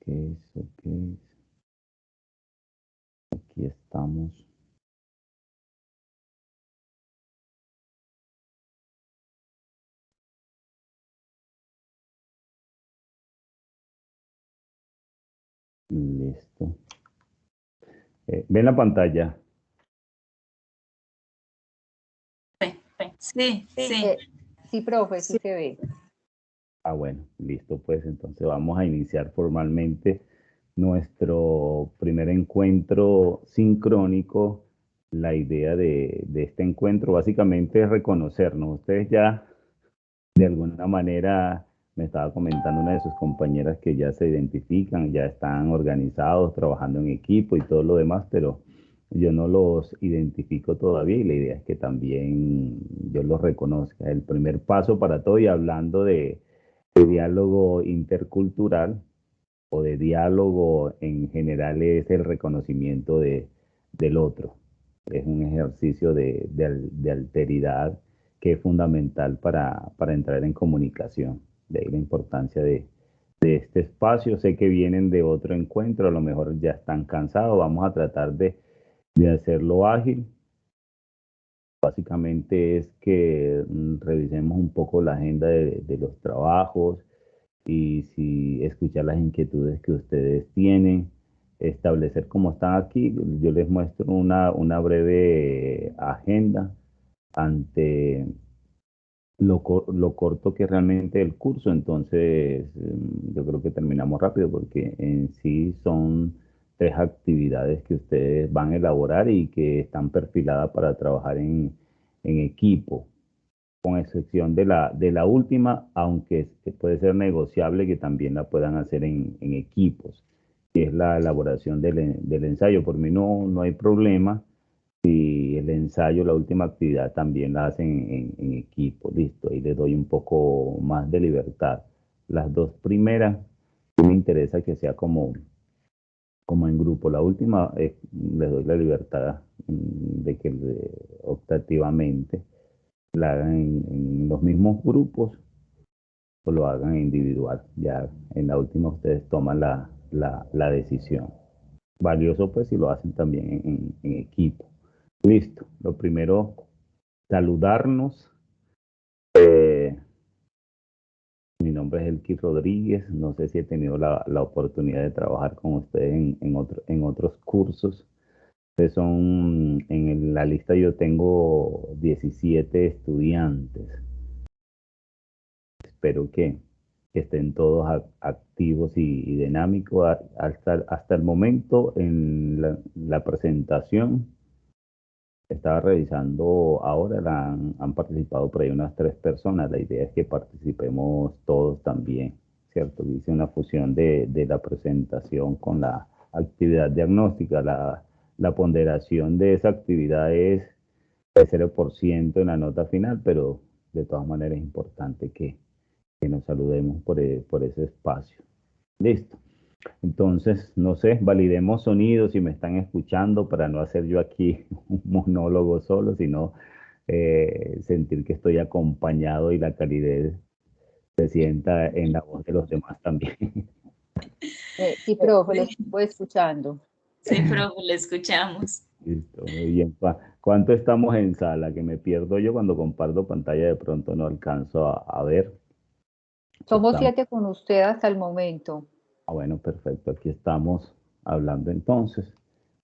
ok. Aquí estamos. Listo. ¿Ven la pantalla? Sí, sí. Sí, profe, sí se ve. Ah, bueno, listo, pues entonces vamos a iniciar formalmente nuestro primer encuentro sincrónico. La idea de este encuentro básicamente es reconocernos. Ustedes ya de alguna manera me estaba comentando una de sus compañeras que ya se identifican, ya están organizados, trabajando en equipo y todo lo demás, pero yo no los identifico todavía y la idea es que también yo los reconozca. El primer paso para todo y hablando de diálogo intercultural o de diálogo en general es el reconocimiento del otro. Es un ejercicio de alteridad que es fundamental para entrar en comunicación. De ahí la importancia de este espacio. Sé que vienen de otro encuentro, a lo mejor ya están cansados. Vamos a tratar de hacerlo ágil. Básicamente es que revisemos un poco la agenda de los trabajos y si escuchar las inquietudes que ustedes tienen, establecer cómo están aquí. Yo les muestro una breve agenda ante lo corto que es realmente el curso, entonces yo creo que terminamos rápido porque en sí son 3 actividades que ustedes van a elaborar y que están perfiladas para trabajar en equipo, con excepción de la última, aunque puede ser negociable que también la puedan hacer en equipos, que es la elaboración del ensayo. Por mí no hay problema. Y el ensayo, la última actividad, también la hacen en equipo, listo. Ahí les doy un poco más de libertad. Las 2 primeras, sí me interesa que sea como en grupo. La última, les doy la libertad de que optativamente la hagan en los mismos grupos o lo hagan individual. Ya en la última ustedes toman la decisión. Valioso pues si lo hacen también en equipo. Listo. Lo primero, saludarnos. Eh, Mi nombre es Elkin Rodríguez. No sé si he tenido la oportunidad de trabajar con ustedes en otros cursos. Ustedes son, en la lista yo tengo 17 estudiantes. Espero que estén todos activos y dinámicos. Hasta el momento en la presentación. Estaba revisando ahora, han participado por ahí unas 3 personas. La idea es que participemos todos también, ¿cierto? Hice una fusión de la presentación con la actividad diagnóstica. La ponderación de esa actividad es de 0% en la nota final, pero de todas maneras es importante que nos saludemos por ese espacio. Listo. Entonces, no sé, validemos sonidos si me están escuchando para no hacer yo aquí un monólogo solo, sino sentir que estoy acompañado y la calidez se sienta en la voz de los demás también. Sí, profe, lo estuvo escuchando. Sí, profe, le escuchamos. Listo, muy bien. ¿Cuánto estamos en sala? Que me pierdo yo cuando comparto pantalla, de pronto no alcanzo a ver. Somos Estamos, 7 con usted hasta el momento. bueno, perfecto. Aquí estamos hablando entonces.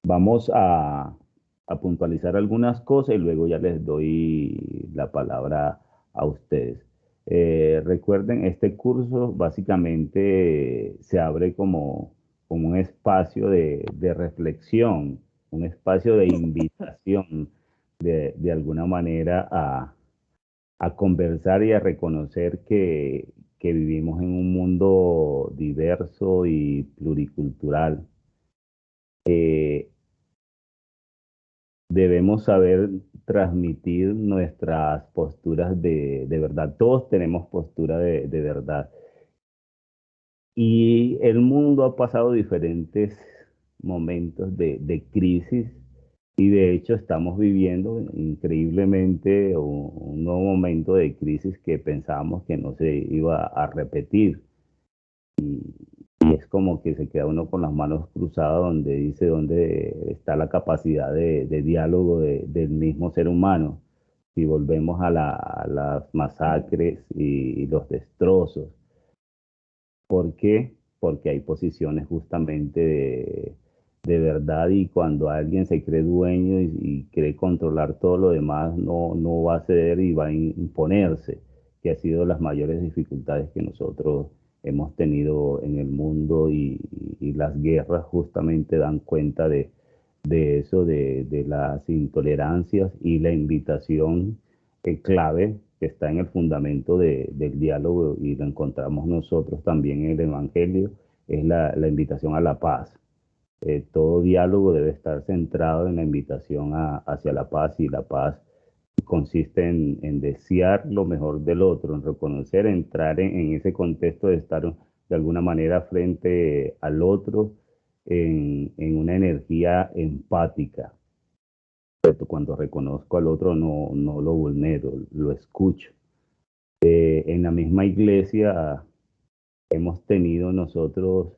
Vamos a puntualizar algunas cosas y luego ya les doy la palabra a ustedes. Recuerden, este curso básicamente se abre como un espacio de reflexión, un espacio de invitación de alguna manera a conversar y a reconocer que vivimos en un mundo diverso y pluricultural. Eh, Debemos saber transmitir nuestras posturas de verdad. Todos tenemos postura de verdad. Y el mundo ha pasado diferentes momentos de crisis y de hecho estamos viviendo increíblemente un nuevo momento de crisis que pensábamos que no se iba a repetir. y es como que se queda uno con las manos cruzadas donde dice dónde está la capacidad de diálogo del mismo ser humano. Si volvemos a las masacres y los destrozos. ¿Por qué? Porque hay posiciones justamente de verdad, y cuando alguien se cree dueño y cree controlar todo lo demás, no va a ceder y va a imponerse, que ha sido las mayores dificultades que nosotros hemos tenido en el mundo, y las guerras justamente dan cuenta de eso, de las intolerancias, y la invitación clave que está en el fundamento del diálogo, y lo encontramos nosotros también en el Evangelio, es la invitación a la paz. Todo diálogo debe estar centrado en la invitación hacia la paz, y la paz consiste en desear lo mejor del otro, en reconocer, entrar en ese contexto de estar de alguna manera frente al otro en una energía empática. Cuando reconozco al otro, no lo vulnero, lo escucho. En la misma iglesia hemos tenido nosotros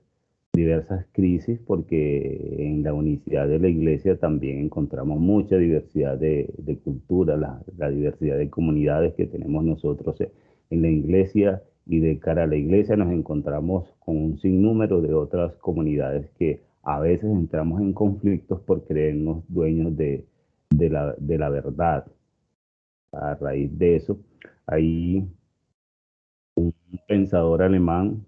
diversas crisis, porque en la unicidad de la iglesia también encontramos mucha diversidad de cultura, la diversidad de comunidades que tenemos nosotros en la iglesia, y de cara a la iglesia nos encontramos con un sinnúmero de otras comunidades que a veces entramos en conflictos por creernos dueños de la verdad. A raíz de eso, hay un pensador alemán,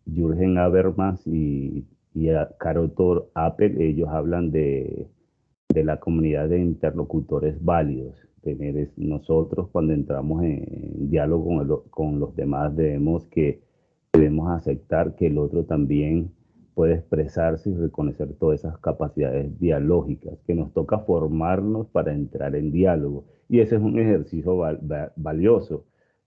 Jürgen Habermas y a Karl Tor Appel. Ellos hablan de la comunidad de interlocutores válidos. Nosotros, cuando entramos en diálogo con los demás, debemos aceptar que el otro también puede expresarse y reconocer todas esas capacidades dialógicas, que nos toca formarnos para entrar en diálogo. Y ese es un ejercicio valioso,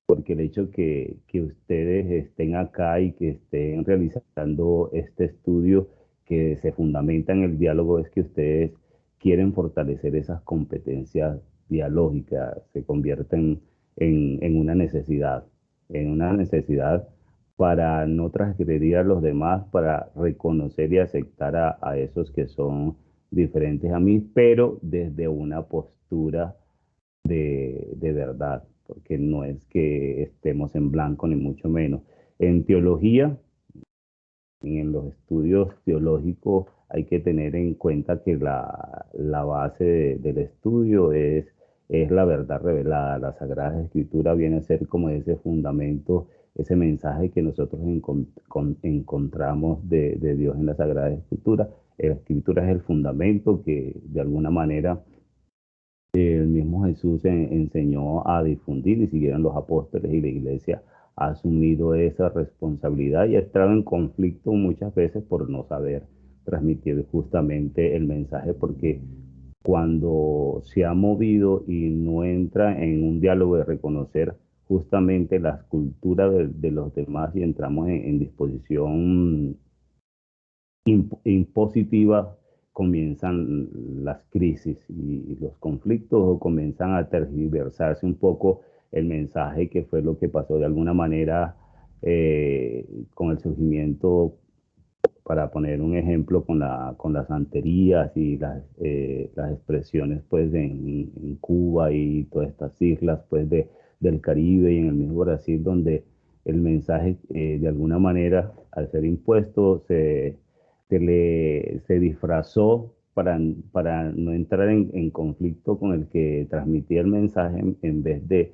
porque el hecho que ustedes estén acá y que estén realizando este estudio que se fundamenta en el diálogo, es que ustedes quieren fortalecer esas competencias dialógicas, se convierten en una necesidad para no transgredir a los demás, para reconocer y aceptar a esos que son diferentes a mí, pero desde una postura de verdad, porque no es que estemos en blanco ni mucho menos. En teología, en los estudios teológicos, hay que tener en cuenta que la base del estudio es la verdad revelada. La Sagrada Escritura viene a ser como ese fundamento, ese mensaje que nosotros encontramos de Dios en la Sagrada Escritura. La Escritura es el fundamento que de alguna manera el mismo Jesús enseñó a difundir, y siguieron los apóstoles, y la iglesia ha asumido esa responsabilidad y ha estado en conflicto muchas veces por no saber transmitir justamente el mensaje, porque cuando se ha movido y no entra en un diálogo de reconocer justamente las culturas de los demás, y entramos en disposición impositiva, comienzan las crisis y los conflictos, o comienzan a tergiversarse un poco el mensaje, que fue lo que pasó de alguna manera con el surgimiento, para poner un ejemplo, con las santerías y las expresiones pues en Cuba y todas estas islas pues del Caribe, y en el mismo Brasil, donde el mensaje de alguna manera, al ser impuesto, se disfrazó para no entrar en conflicto con el que transmitía el mensaje, en vez de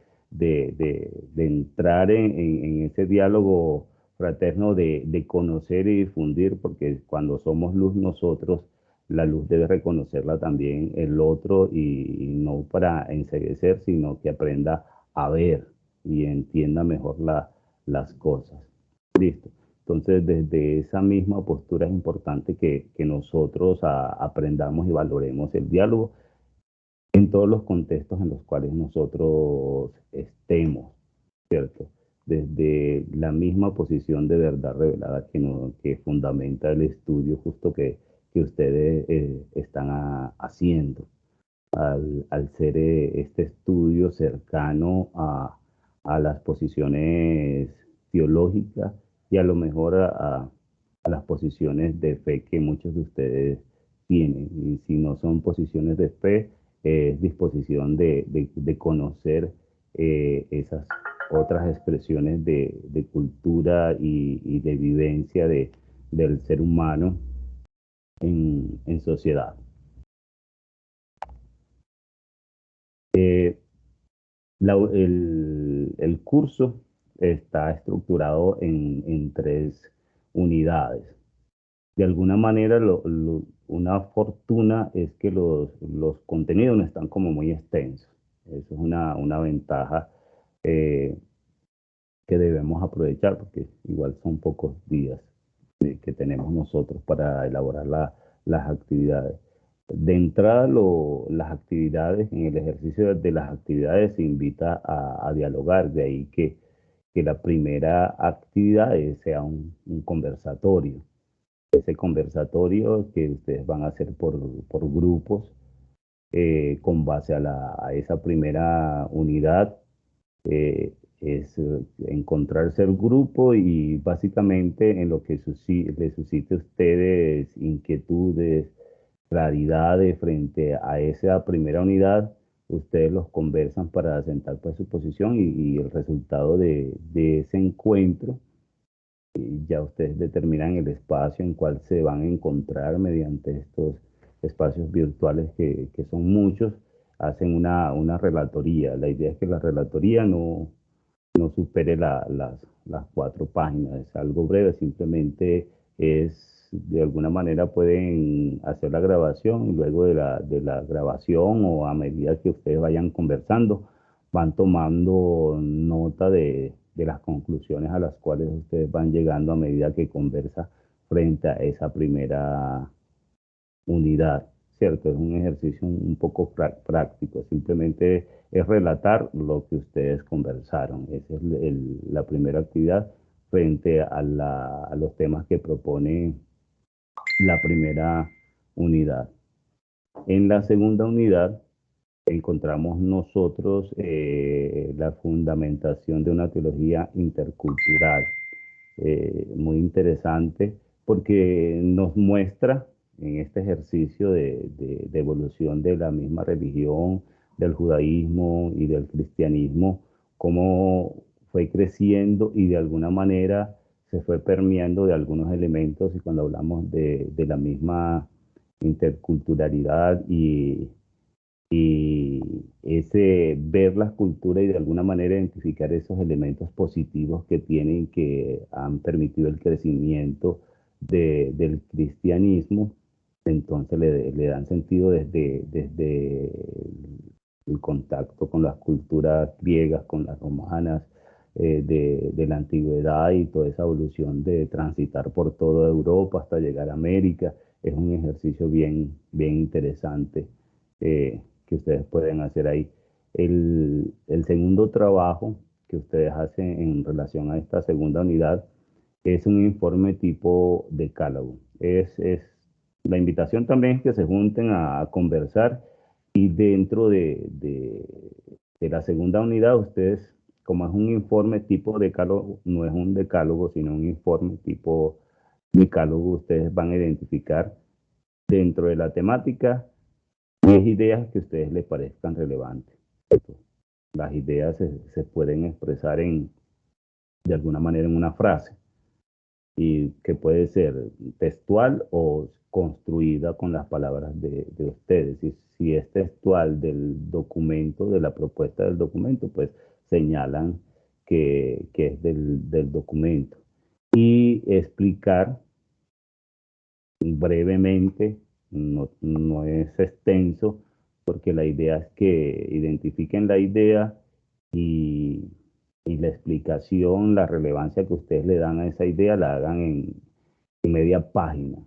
entrar en ese diálogo fraterno de conocer y difundir, porque cuando somos luz nosotros, la luz debe reconocerla también el otro, y no para enseguecer, sino que aprenda a ver y entienda mejor las cosas. Listo. Entonces, desde esa misma postura es importante que nosotros aprendamos y valoremos el diálogo en todos los contextos en los cuales nosotros estemos, ¿cierto? Desde la misma posición de verdad revelada que fundamenta el estudio justo que ustedes están haciendo, al ser este estudio cercano a las posiciones teológicas y a lo mejor a las posiciones de fe que muchos de ustedes tienen. Y si no son posiciones de fe, es disposición de conocer esas otras expresiones de cultura y de vivencia del ser humano en sociedad. El curso está estructurado en 3 unidades. De alguna manera, una fortuna es que los contenidos no están como muy extensos. Eso es una ventaja eh, que debemos aprovechar, porque igual son pocos días que tenemos nosotros para elaborar las actividades. De entrada, las actividades, en el ejercicio de las actividades se invita a dialogar, de ahí que la primera actividad sea un conversatorio. Ese conversatorio que ustedes van a hacer por grupos, con base a esa primera unidad, es encontrarse el grupo y básicamente en lo que le suscite a ustedes inquietudes, claridades frente a esa primera unidad, ustedes los conversan para asentar pues su posición y el resultado de ese encuentro, ya ustedes determinan el espacio en cual se van a encontrar mediante estos espacios virtuales que son muchos, hacen una relatoría. La idea es que la relatoría no supere las 4 páginas, es algo breve, simplemente de alguna manera pueden hacer la grabación y luego de la grabación o a medida que ustedes vayan conversando, van tomando nota de las conclusiones a las cuales ustedes van llegando a medida que conversa frente a esa primera unidad, ¿cierto? Es un ejercicio un poco práctico, simplemente es relatar lo que ustedes conversaron. Esa es la primera actividad frente a los temas que propone la primera unidad. En la segunda unidad encontramos nosotros la fundamentación de una teología intercultural, muy interesante porque nos muestra en este ejercicio de evolución de la misma religión, del judaísmo y del cristianismo, cómo fue creciendo y de alguna manera se fue permeando de algunos elementos, y cuando hablamos de la misma interculturalidad y ese ver las culturas y de alguna manera identificar esos elementos positivos que tienen, que han permitido el crecimiento del cristianismo, entonces le dan sentido desde el contacto con las culturas griegas, con las romanas, de la antigüedad y toda esa evolución de transitar por toda Europa hasta llegar a América. Es un ejercicio bien interesante que ustedes pueden hacer ahí. El segundo trabajo que ustedes hacen en relación a esta segunda unidad es un informe tipo decálogo. La invitación también es que se junten a conversar, y dentro de la segunda unidad ustedes, como es un informe tipo decálogo, no es un decálogo, sino un informe tipo decálogo, ustedes van a identificar dentro de la temática 10 ideas que a ustedes les parezcan relevantes. Las ideas se pueden expresar de alguna manera en una frase, y que puede ser textual o construida con las palabras de ustedes. Y si es textual del documento, de la propuesta del documento, pues señalan que es del documento. Y explicar brevemente, no es extenso, porque la idea es que identifiquen la idea y la explicación, la relevancia que ustedes le dan a esa idea, la hagan en media página.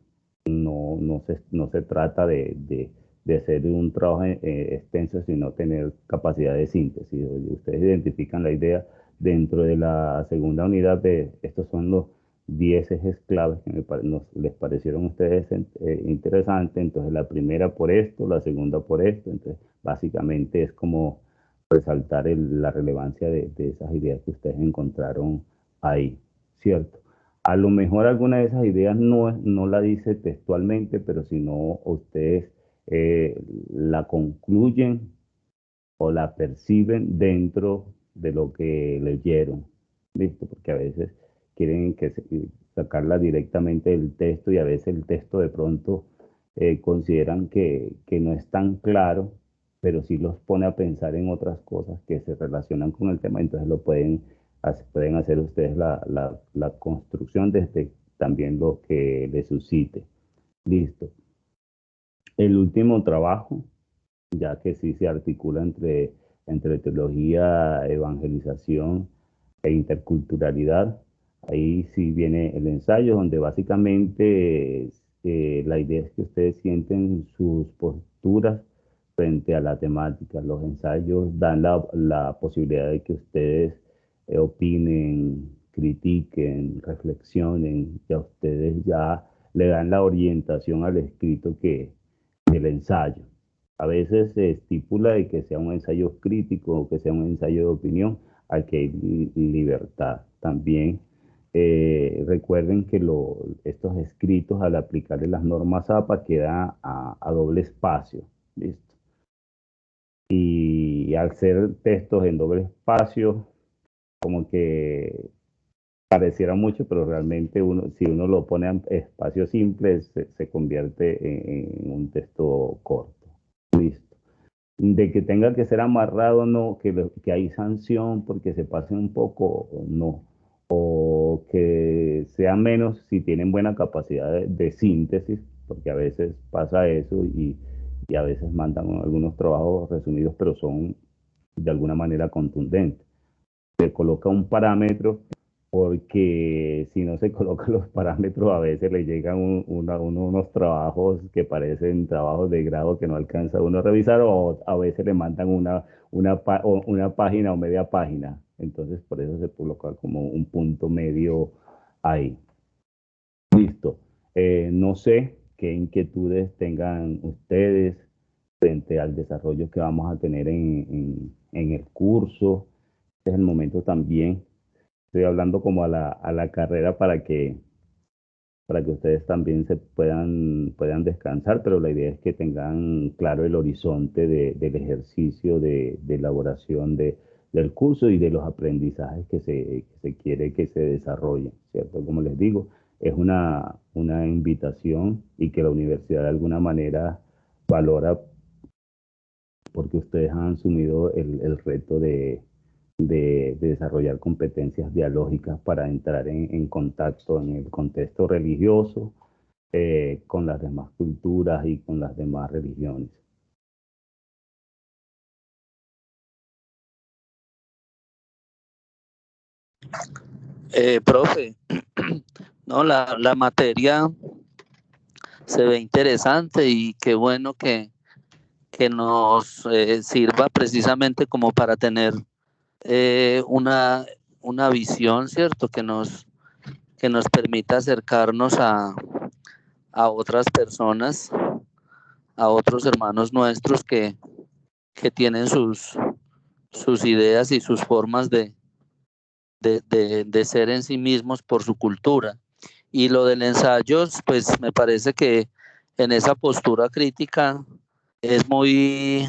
No se trata de hacer un trabajo extenso, sino tener capacidad de síntesis. Ustedes identifican la idea dentro de la segunda unidad de estos son los 10 ejes claves que les parecieron a ustedes interesantes. Entonces la primera por esto, la segunda por esto. Entonces básicamente es como resaltar la relevancia de esas ideas que ustedes encontraron ahí, ¿cierto? A lo mejor alguna de esas ideas no la dice textualmente, pero si no, ustedes la concluyen o la perciben dentro de lo que leyeron. ¿Listo? Porque a veces quieren sacarla directamente del texto y a veces el texto de pronto consideran que no es tan claro, pero sí los pone a pensar en otras cosas que se relacionan con el tema, entonces pueden hacer ustedes la construcción desde también lo que les suscite. Listo. El último trabajo, ya que sí se articula entre teología, evangelización e interculturalidad. Ahí sí viene el ensayo, donde básicamente la idea es que ustedes sienten sus posturas frente a la temática. Los ensayos dan la posibilidad de que ustedes opinen, critiquen, reflexionen, y a ustedes ya le dan la orientación al escrito del ensayo. A veces se estipula de que sea un ensayo crítico o que sea un ensayo de opinión, aquí hay libertad. También recuerden que estos escritos, al aplicarle las normas APA, quedan a doble espacio. ¿Listo? Y al ser textos en doble espacio, como que pareciera mucho, pero realmente si uno lo pone en espacio simple, se convierte en un texto corto. Listo. De que tenga que ser amarrado, no, que hay sanción porque se pase un poco, no. O que sea menos si tienen buena capacidad de síntesis, porque a veces pasa eso y a veces mandan algunos trabajos resumidos, pero son de alguna manera contundentes. Se coloca un parámetro porque si no se colocan los parámetros a veces le llegan unos trabajos que parecen trabajos de grado que no alcanza uno a revisar o a veces le mandan una página o media página. Entonces por eso se coloca como un punto medio ahí. Listo. No sé qué inquietudes tengan ustedes frente al desarrollo que vamos a tener en el curso. Este es el momento también. Estoy hablando como a la carrera para que ustedes también puedan descansar, pero la idea es que tengan claro el horizonte del ejercicio de elaboración del curso y de los aprendizajes que se quiere que se desarrollen, ¿cierto? Como les digo, es una invitación y que la universidad de alguna manera valora porque ustedes han asumido el reto de desarrollar competencias dialógicas para entrar en contacto en el contexto religioso con las demás culturas y con las demás religiones. Profe, no, la materia se ve interesante y qué bueno que nos sirva precisamente como para tener eh, una, una visión, ¿cierto? Que nos permita acercarnos a otras personas, a otros hermanos nuestros que tienen sus ideas y sus formas de ser en sí mismos por su cultura. Y lo del ensayo, pues me parece que en esa postura crítica es muy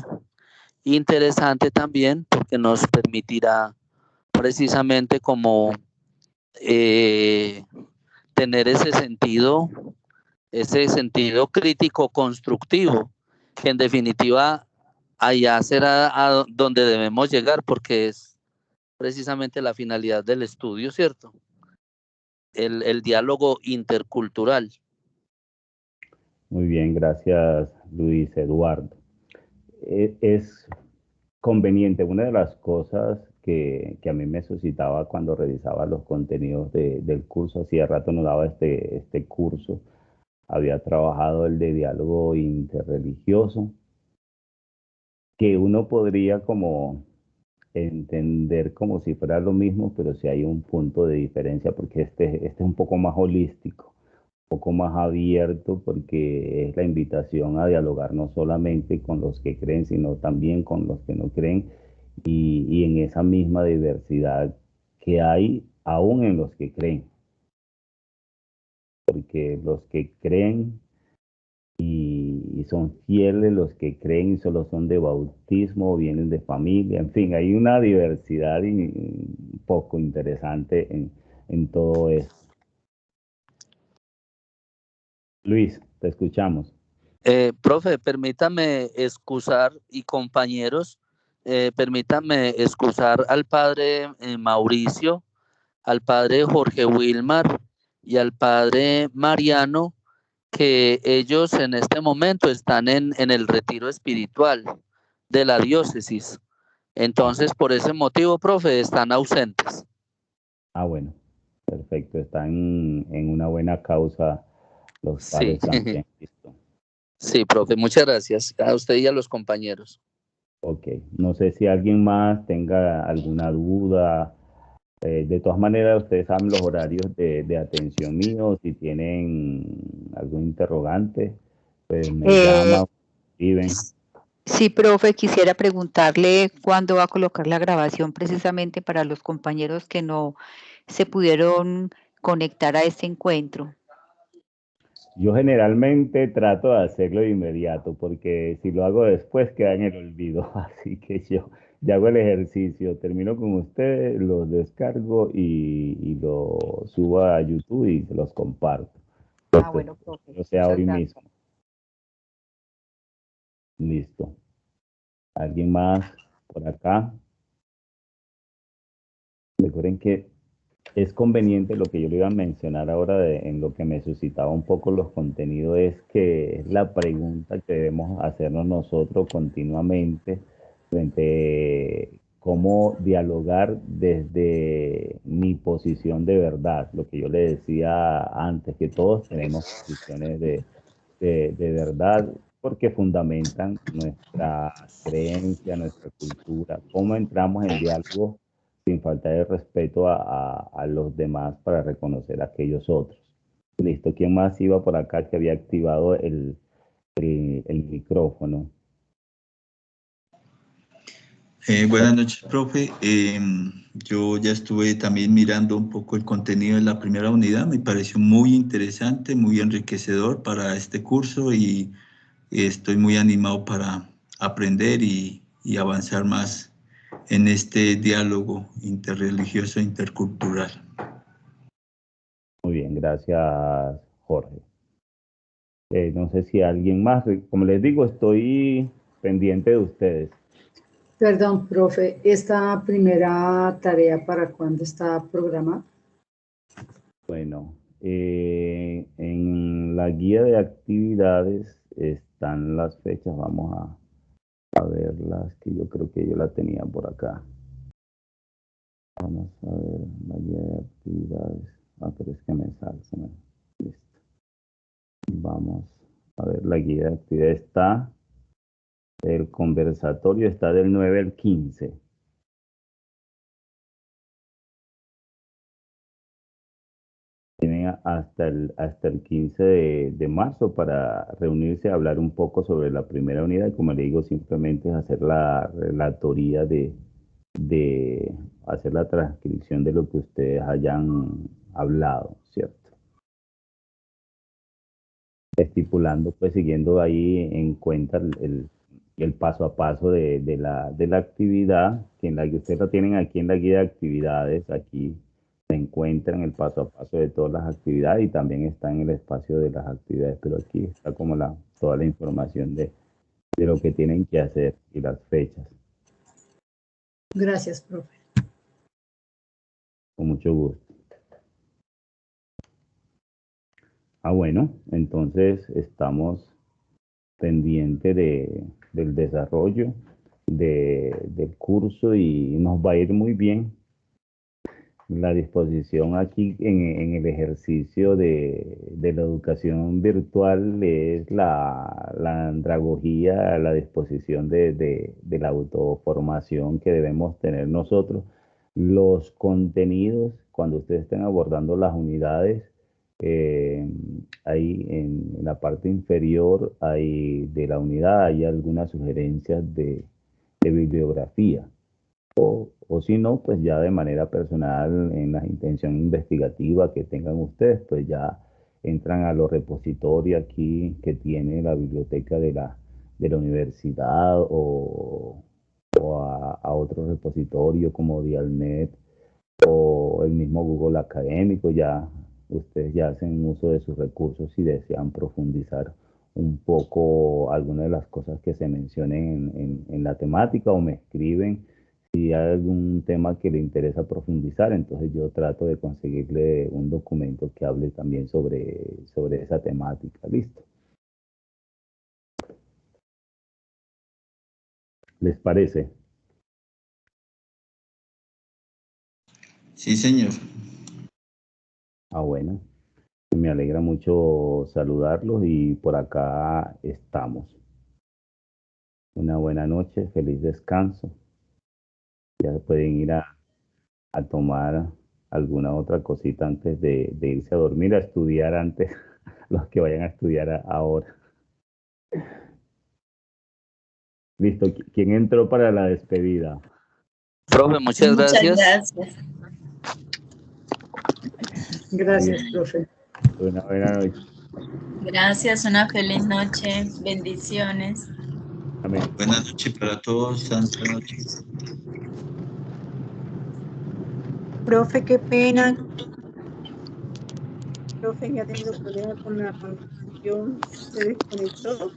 interesante también porque nos permitirá precisamente como eh, tener ese sentido crítico constructivo, que en definitiva allá será a donde debemos llegar porque es precisamente la finalidad del estudio, ¿cierto? El diálogo intercultural. Muy bien, gracias Luis Eduardo. Es conveniente, una de las cosas que a mí me suscitaba cuando revisaba los contenidos del curso, hacía rato no daba este curso, había trabajado el de diálogo interreligioso, que uno podría como entender como si fuera lo mismo, pero sí hay un punto de diferencia porque este es un poco más holístico, un poco más abierto porque es la invitación a dialogar no solamente con los que creen, sino también con los que no creen y en esa misma diversidad que hay aún en los que creen. porque los que creen y son fieles, los que creen y solo son de bautismo, vienen de familia, en fin, hay una diversidad un poco interesante en todo esto. Luis, te escuchamos. Profe, permítame excusar, y compañeros, permítame excusar al padre Mauricio, al padre Jorge Wilmar y al padre Mariano, que ellos en este momento están en el retiro espiritual de la diócesis. Entonces, por ese motivo, profe, están ausentes. Ah, bueno, perfecto. Están en una buena causa los padres Sí. también. Listo. Sí, profe, muchas gracias a usted y a los compañeros. Ok, no sé si alguien más tenga alguna duda. De todas maneras, ustedes saben los horarios de atención mío. Si tienen algún interrogante, pues me llaman, escriben. Sí, profe, quisiera preguntarle cuándo va a colocar la grabación precisamente para los compañeros que no se pudieron conectar a este encuentro. Yo generalmente trato de hacerlo de inmediato porque si lo hago después queda en el olvido. Así que yo ya hago el ejercicio, termino con ustedes, los descargo y lo subo a YouTube y se los comparto. Ah, bueno, profe, O sea, muchas hoy gracias. mismo. Listo. ¿Alguien más por acá? Recuerden que es conveniente lo que yo le iba a mencionar ahora en lo que me suscitaba un poco los contenidos, es que es la pregunta que debemos hacernos nosotros continuamente frente a cómo dialogar desde mi posición de verdad. Lo que yo le decía antes, que todos tenemos posiciones de verdad porque fundamentan nuestra creencia, nuestra cultura, cómo entramos en diálogo sin faltar el respeto a los demás para reconocer a aquellos otros. Listo, ¿quién más iba por acá que había activado el micrófono? Buenas noches, profe. Yo ya estuve también mirando un poco el contenido de la primera unidad. Me pareció muy interesante, muy enriquecedor para este curso y estoy muy animado para aprender y avanzar más en este diálogo interreligioso e intercultural. Muy bien, gracias, Jorge. No sé si alguien más, como les digo, estoy pendiente de ustedes. Perdón, profe, ¿esta primera tarea para cuándo está programada? Bueno, en la guía de actividades están las fechas, vamos a verlas, que yo creo que yo la tenía por acá. Vamos a ver la guía de actividades. Ah, pero es que me salsa. Listo. Vamos a ver, la guía de actividades está, el conversatorio está del 9 al 15. Tienen hasta el 15 de marzo para reunirse a hablar un poco sobre la primera unidad. Y como le digo, simplemente es hacer la relatoría de hacer la transcripción de lo que ustedes hayan hablado, ¿cierto? Estipulando, pues siguiendo ahí en cuenta el paso a paso de la actividad, que en la que ustedes lo tienen aquí en la guía de actividades, aquí se encuentran el paso a paso de todas las actividades y también está en el espacio de las actividades, pero aquí está como toda la información de lo que tienen que hacer y las fechas. Gracias, profe. Con mucho gusto. Bueno, entonces estamos pendientes del desarrollo del curso y nos va a ir muy bien. La disposición aquí en el ejercicio de la educación virtual es la andragogía, la disposición de la autoformación que debemos tener nosotros. Los contenidos, cuando ustedes estén abordando las unidades, ahí en la parte inferior de la unidad hay algunas sugerencias de bibliografía. O si no, pues ya de manera personal, en la intención investigativa que tengan ustedes, pues ya entran a los repositorios aquí que tiene la biblioteca de la universidad o a otro repositorio como Dialnet o el mismo Google Académico, ya ustedes ya hacen uso de sus recursos y desean profundizar un poco algunas de las cosas que se mencionen en la temática o me escriben si hay algún tema que le interesa profundizar, entonces yo trato de conseguirle un documento que hable también sobre esa temática. ¿Listo? ¿Les parece? Sí, señor. Ah, bueno. Me alegra mucho saludarlos y por acá estamos. Una buena noche, feliz descanso. Ya se pueden ir a tomar alguna otra cosita antes de irse a dormir, a estudiar antes, los que vayan a estudiar ahora. Listo, ¿quién entró para la despedida? Profe, muchas gracias. Gracias, profe. Una buena noche. Gracias, una feliz noche. Bendiciones. Amén. Buenas noches para todos. Santa noche. Profe, qué pena. Profe, ya ha tenido problemas con la conexión, se desconectó.